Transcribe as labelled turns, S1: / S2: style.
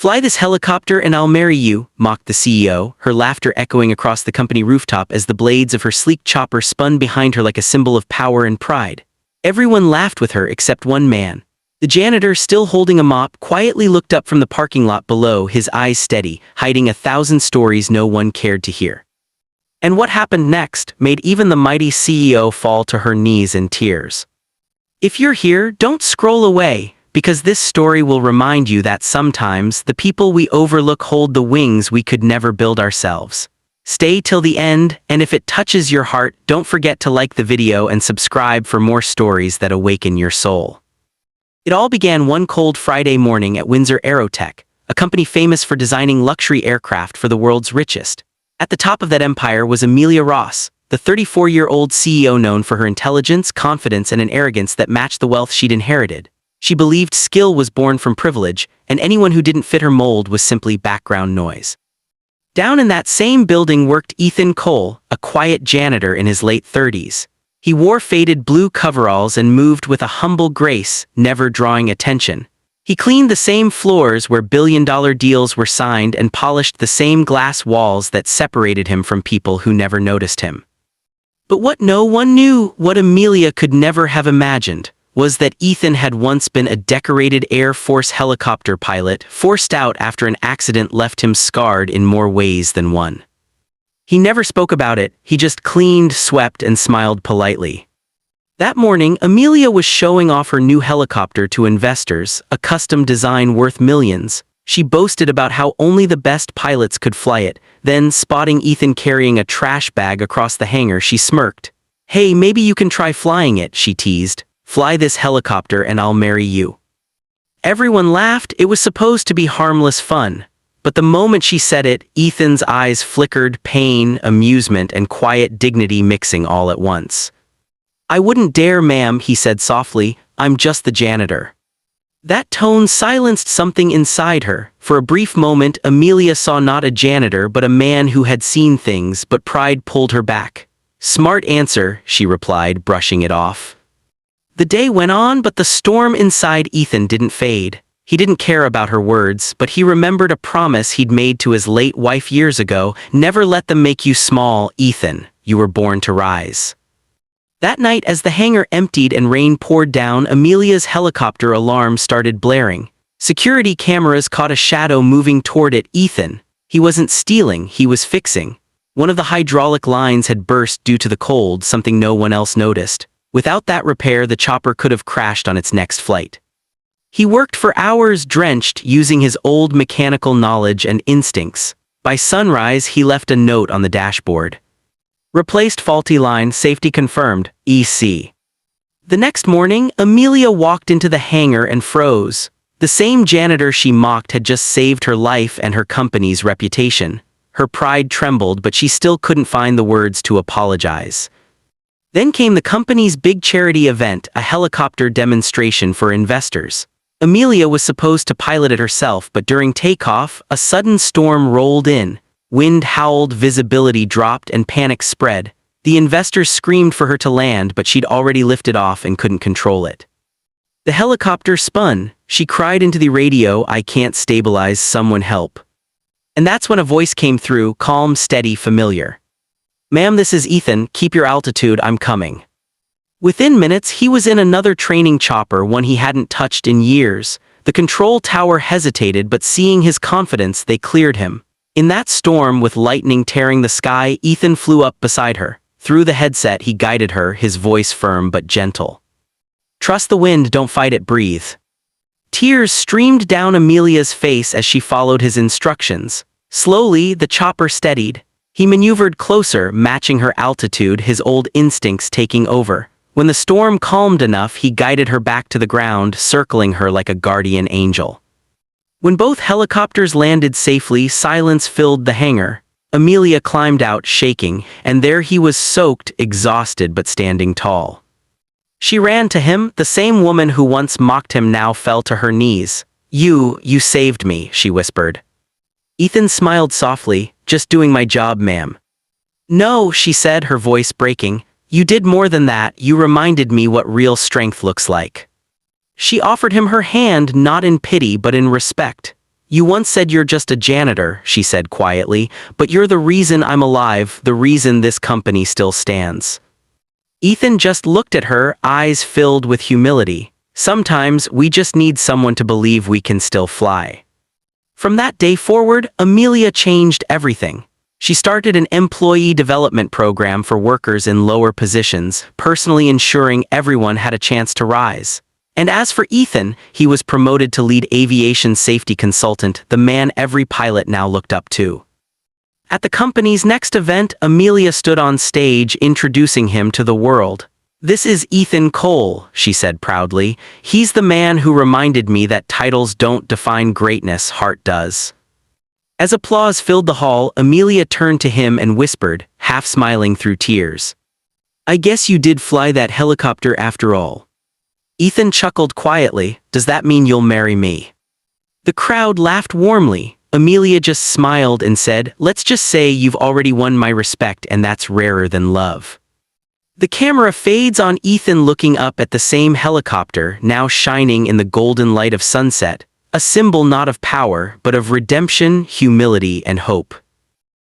S1: "Fly this helicopter and I'll marry you," mocked the CEO, her laughter echoing across the company rooftop as the blades of her sleek chopper spun behind her like a symbol of power and pride. Everyone laughed with her except one man. The janitor, still holding a mop, quietly looked up from the parking lot below, his eyes steady, hiding 1,000 stories no one cared to hear. And what happened next made even the mighty CEO fall to her knees in tears. If you're here, don't scroll away, because this story will remind you that sometimes the people we overlook hold the wings we could never build ourselves. Stay till the end, and if it touches your heart, don't forget to like the video and subscribe for more stories that awaken your soul. It all began one cold Friday morning at Windsor Aerotech, a company famous for designing luxury aircraft for the world's richest. At the top of that empire was Amelia Ross, the 34-year-old CEO known for her intelligence, confidence, and an arrogance that matched the wealth she'd inherited. She believed skill was born from privilege, and anyone who didn't fit her mold was simply background noise. Down in that same building worked Ethan Cole, a quiet janitor in his late 30s. He wore faded blue coveralls and moved with a humble grace, never drawing attention. He cleaned the same floors where billion-dollar deals were signed and polished the same glass walls that separated him from people who never noticed him. But what no one knew, what Amelia could never have imagined, was that Ethan had once been a decorated Air Force helicopter pilot, forced out after an accident left him scarred in more ways than one. He never spoke about it, he just cleaned, swept, and smiled politely. That morning, Amelia was showing off her new helicopter to investors, a custom design worth millions. She boasted about how only the best pilots could fly it, then, spotting Ethan carrying a trash bag across the hangar, she smirked. "Hey, maybe you can try flying it," she teased. "Fly this helicopter and I'll marry you." Everyone laughed. It was supposed to be harmless fun. But the moment she said it, Ethan's eyes flickered, pain, amusement, and quiet dignity mixing all at once. "I wouldn't dare, ma'am," he said softly. "I'm just the janitor." That tone silenced something inside her. For a brief moment, Amelia saw not a janitor but a man who had seen things, but pride pulled her back. "Smart answer," she replied, brushing it off. The day went on, but the storm inside Ethan didn't fade. He didn't care about her words, but he remembered a promise he'd made to his late wife years ago: "Never let them make you small, Ethan. You were born to rise." That night, as the hangar emptied and rain poured down, Amelia's helicopter alarm started blaring. Security cameras caught a shadow moving toward it. Ethan. He wasn't stealing, he was fixing. One of the hydraulic lines had burst due to the cold, something no one else noticed. Without that repair, the chopper could have crashed on its next flight. He worked for hours, drenched, using his old mechanical knowledge and instincts. By sunrise, he left a note on the dashboard. "Replaced faulty line, safety confirmed, EC." The next morning, Amelia walked into the hangar and froze. The same janitor she mocked had just saved her life and her company's reputation. Her pride trembled, but she still couldn't find the words to apologize. Then came the company's big charity event, a helicopter demonstration for investors. Amelia was supposed to pilot it herself, but during takeoff, a sudden storm rolled in. Wind howled, visibility dropped, and panic spread. The investors screamed for her to land, but she'd already lifted off and couldn't control it. The helicopter spun. She cried into the radio, "I can't stabilize, someone help." And that's when a voice came through, calm, steady, familiar. "Ma'am, this is Ethan. Keep your altitude, I'm coming." Within minutes, he was in another training chopper, one he hadn't touched in years. The control tower hesitated, but seeing his confidence, they cleared him. In that storm, with lightning tearing the sky, Ethan flew up beside her. Through the headset, he guided her, his voice firm but gentle. "Trust the wind, don't fight it, breathe." Tears streamed down Amelia's face as she followed his instructions. Slowly, the chopper steadied. He maneuvered closer, matching her altitude, his old instincts taking over. When the storm calmed enough, he guided her back to the ground, circling her like a guardian angel. When both helicopters landed safely, silence filled the hangar. Amelia climbed out, shaking, and there he was, soaked, exhausted, but standing tall. She ran to him. The same woman who once mocked him now fell to her knees. You saved me," she whispered. Ethan smiled softly. "Just doing my job, ma'am." "No," she said, her voice breaking. "You did more than that. You reminded me what real strength looks like." She offered him her hand, not in pity but in respect. You once said you're just a janitor, she said quietly, but you're the reason I'm alive, the reason this company still stands. Ethan just looked at her, eyes filled with humility. Sometimes we just need someone to believe we can still fly. From that day forward, Amelia changed everything. She started an employee development program for workers in lower positions, personally ensuring everyone had a chance to rise. And as for Ethan, he was promoted to lead aviation safety consultant, the man every pilot now looked up to. At the company's next event, Amelia stood on stage introducing him to the world. "This is Ethan Cole," she said proudly. "He's the man who reminded me that titles don't define greatness, heart does." As applause filled the hall, Amelia turned to him and whispered, half smiling through tears, "I guess you did fly that helicopter after all." Ethan chuckled quietly. "Does that mean you'll marry me?" The crowd laughed warmly. Amelia just smiled and said, "Let's just say you've already won my respect, and that's rarer than love." The camera fades on Ethan looking up at the same helicopter, now shining in the golden light of sunset, a symbol not of power, but of redemption, humility, and hope.